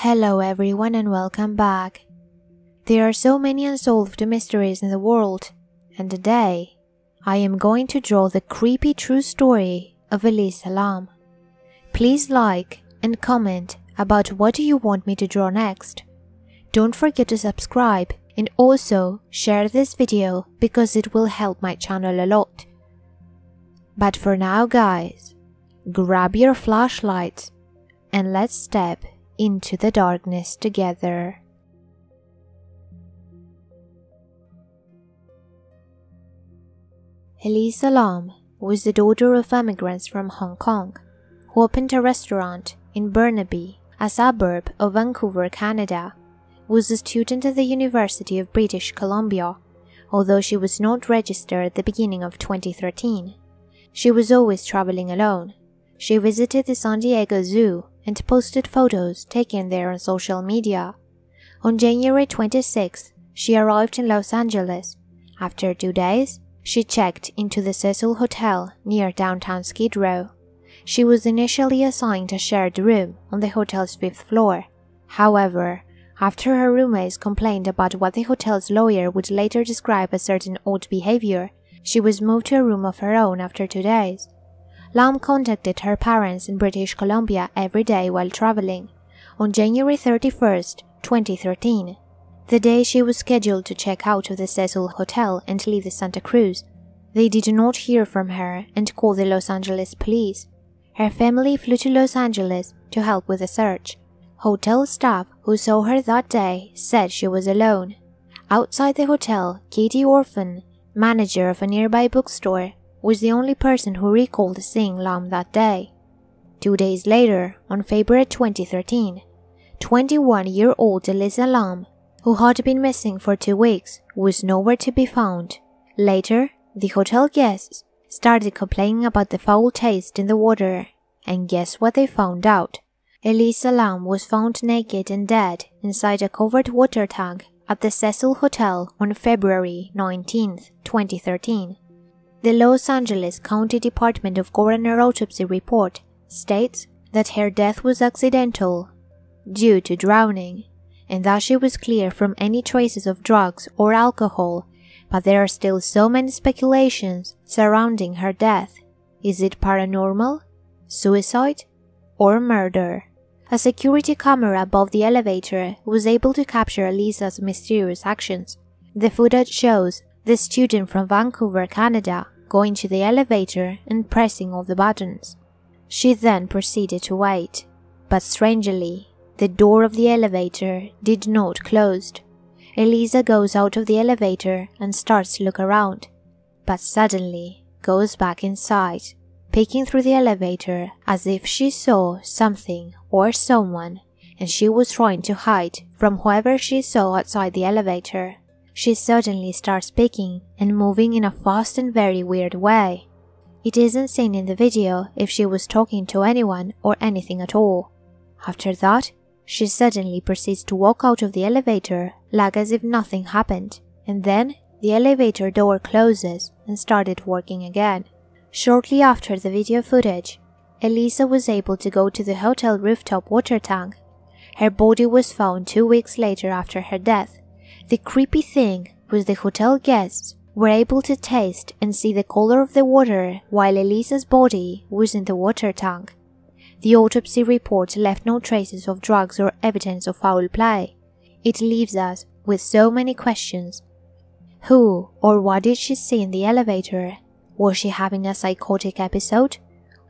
Hello everyone and welcome back. There are so many unsolved mysteries in the world, and today I am going to draw the creepy true story of Elisa Lam. Please like and comment about what do you want me to draw next. Don't forget to subscribe and also share this video because it will help my channel a lot. But for now guys, grab your flashlights and let's step into the darkness together. Elisa Lam was the daughter of immigrants from Hong Kong who opened a restaurant in Burnaby, a suburb of Vancouver, Canada. Was a student at the University of British Columbia, although she was not registered at the beginning of 2013. She was always traveling alone. She visited the San Diego Zoo and posted photos taken there on social media. On January 26th, she arrived in Los Angeles. After 2 days, she checked into the Cecil Hotel near downtown Skid Row. She was initially assigned a shared room on the hotel's 5th floor. However, after her roommates complained about what the hotel's lawyer would later describe as certain odd behavior, she was moved to a room of her own after 2 days. Lam contacted her parents in British Columbia every day while traveling. On January 31st, 2013, the day she was scheduled to check out of the Cecil Hotel and leave the Santa Cruz, they did not hear from her and called the Los Angeles police. Her family flew to Los Angeles to help with the search. Hotel staff who saw her that day said she was alone. Outside the hotel, Katie Orphan, manager of a nearby bookstore, was the only person who recalled seeing Lam that day. 2 days later, on February 2013, 21-year-old Elisa Lam, who had been missing for 2 weeks, was nowhere to be found. Later, the hotel guests started complaining about the foul taste in the water, and guess what they found out? Elisa Lam was found naked and dead inside a covered water tank at the Cecil Hotel on February 19, 2013. The Los Angeles County Department of Coroner Autopsy report states that her death was accidental due to drowning and that she was clear from any traces of drugs or alcohol, but there are still so many speculations surrounding her death. Is it paranormal, suicide, or murder? A security camera above the elevator was able to capture Elisa's mysterious actions. The footage shows the student from Vancouver, Canada, going to the elevator and pressing all the buttons. She then proceeded to wait, but strangely, the door of the elevator did not close. Elisa goes out of the elevator and starts to look around, but suddenly goes back inside, peeking through the elevator as if she saw something or someone and she was trying to hide from whoever she saw outside the elevator. She suddenly starts speaking and moving in a fast and very weird way. It isn't seen in the video if she was talking to anyone or anything at all. After that, she suddenly proceeds to walk out of the elevator like as if nothing happened, and then the elevator door closes and started working again. Shortly after the video footage, Elisa was able to go to the hotel rooftop water tank. Her body was found 2 weeks later after her death. The creepy thing was the hotel guests were able to taste and see the color of the water while Elisa's body was in the water tank. The autopsy report left no traces of drugs or evidence of foul play. It leaves us with so many questions. Who or what did she see in the elevator? Was she having a psychotic episode?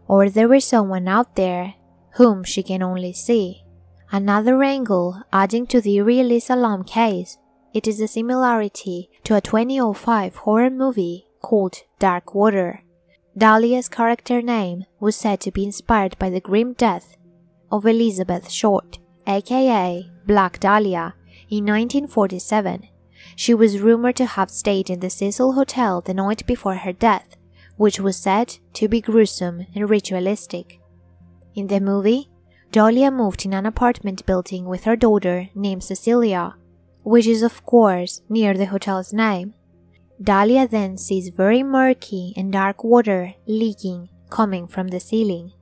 Or there was someone out there whom she can only see? Another angle adding to the Elisa Lam case, it is a similarity to a 2005 horror movie called Dark Water. Dahlia's character name was said to be inspired by the grim death of Elizabeth Short, aka Black Dahlia, in 1947. She was rumored to have stayed in the Cecil Hotel the night before her death, which was said to be gruesome and ritualistic. In the movie, Dahlia moved in an apartment building with her daughter named Cecilia, which is of course near the hotel's name. Dahlia then sees very murky and dark water leaking coming from the ceiling.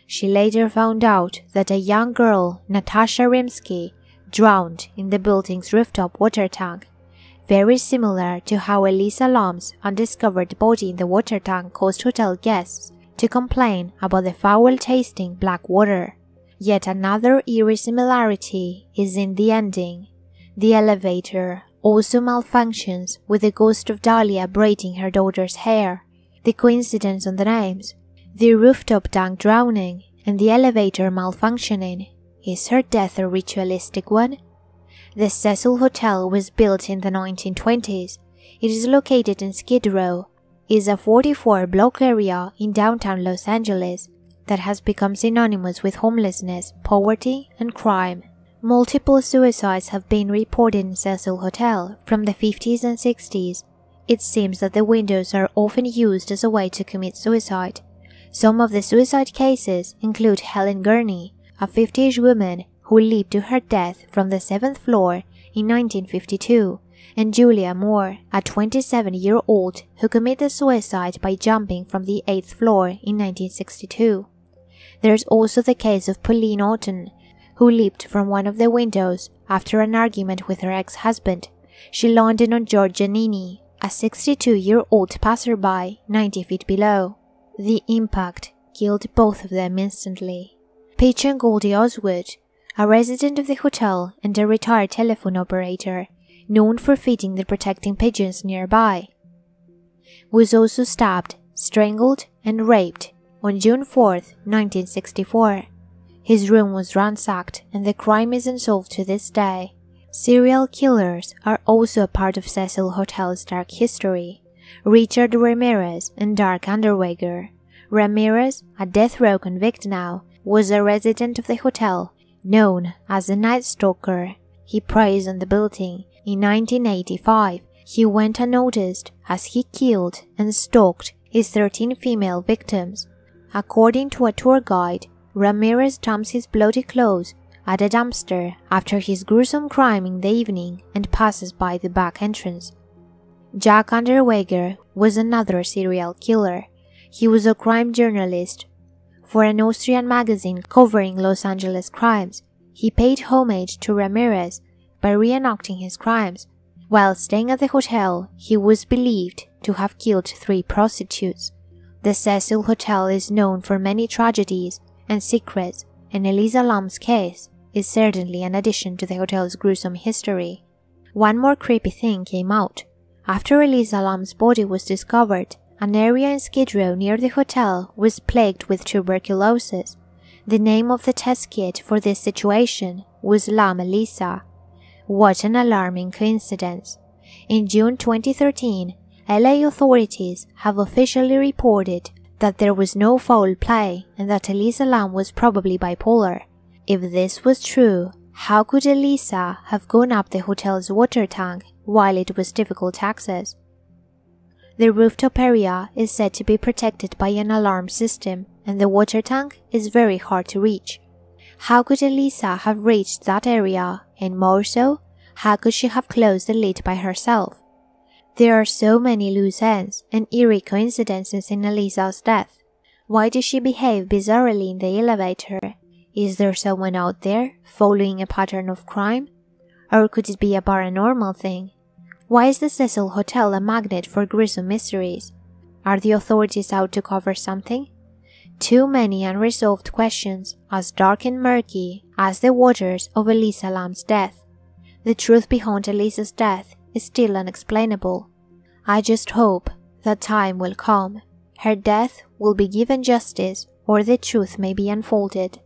She later found out that a young girl, Natasha Rimsky, drowned in the building's rooftop water tank, very similar to how Elisa Lam's undiscovered body in the water tank caused hotel guests to complain about the foul-tasting black water. Yet another eerie similarity is in the ending. The elevator also malfunctions, with the ghost of Dahlia braiding her daughter's hair. The coincidence on the names, the rooftop tank drowning and the elevator malfunctioning, is her death a ritualistic one? The Cecil Hotel was built in the 1920s. It is located in Skid Row, is a 44-block area in downtown Los Angeles that has become synonymous with homelessness, poverty, and crime. Multiple suicides have been reported in Cecil Hotel from the 50s and 60s. It seems that the windows are often used as a way to commit suicide. Some of the suicide cases include Helen Gurney, a 50-ish woman who leaped to her death from the 7th floor in 1952, and Julia Moore, a 27-year-old who committed suicide by jumping from the 8th floor in 1962. There's also the case of Pauline Aughton, who leaped from one of the windows after an argument with her ex-husband. She landed on George Giannini, a 62-year-old passerby 90 feet below. The impact killed both of them instantly. Patron Goldie Oswood, a resident of the hotel and a retired telephone operator, known for feeding the protecting pigeons nearby, was also stabbed, strangled, and raped on June 4, 1964. His room was ransacked and the crime is unsolved to this day. Serial killers are also a part of Cecil Hotel's dark history. Richard Ramirez and Dark Underweger. Ramirez, a death row convict now, was a resident of the hotel, known as the Night Stalker. He preys on the building. In 1985, he went unnoticed as he killed and stalked his 13 female victims. According to a tour guide, Ramirez dumps his bloody clothes at a dumpster after his gruesome crime in the evening and passes by the back entrance. Jack Underweger was another serial killer. He was a crime journalist for an Austrian magazine covering Los Angeles crimes. He paid homage to Ramirez by reenacting his crimes. While staying at the hotel, he was believed to have killed 3 prostitutes. The Cecil Hotel is known for many tragedies and secrets, and Elisa Lam's case is certainly an addition to the hotel's gruesome history. One more creepy thing came out. After Elisa Lam's body was discovered, an area in Skid Row near the hotel was plagued with tuberculosis. The name of the test kit for this situation was Lam Elisa. What an alarming coincidence. In June 2013, LA authorities have officially reported that there was no foul play and that Elisa Lam was probably bipolar. If this was true, how could Elisa have gone up the hotel's water tank while it was difficult to access? The rooftop area is said to be protected by an alarm system, and the water tank is very hard to reach. How could Elisa have reached that area, and more so, how could she have closed the lid by herself? There are so many loose ends and eerie coincidences in Elisa's death. Why does she behave bizarrely in the elevator? Is there someone out there following a pattern of crime? Or could it be a paranormal thing? Why is the Cecil Hotel a magnet for gruesome mysteries? Are the authorities out to cover something? Too many unresolved questions, as dark and murky as the waters of Elisa Lam's death. The truth behind Elisa's death is still unexplainable. I just hope that time will come. Her death will be given justice, or the truth may be unfolded.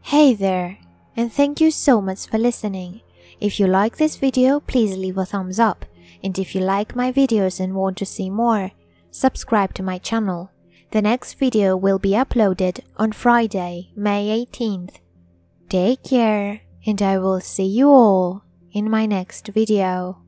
Hey there, and thank you so much for listening. If you like this video, please leave a thumbs up, and if you like my videos and want to see more, subscribe to my channel. The next video will be uploaded on Friday, May 18th. Take care, and I will see you all in my next video.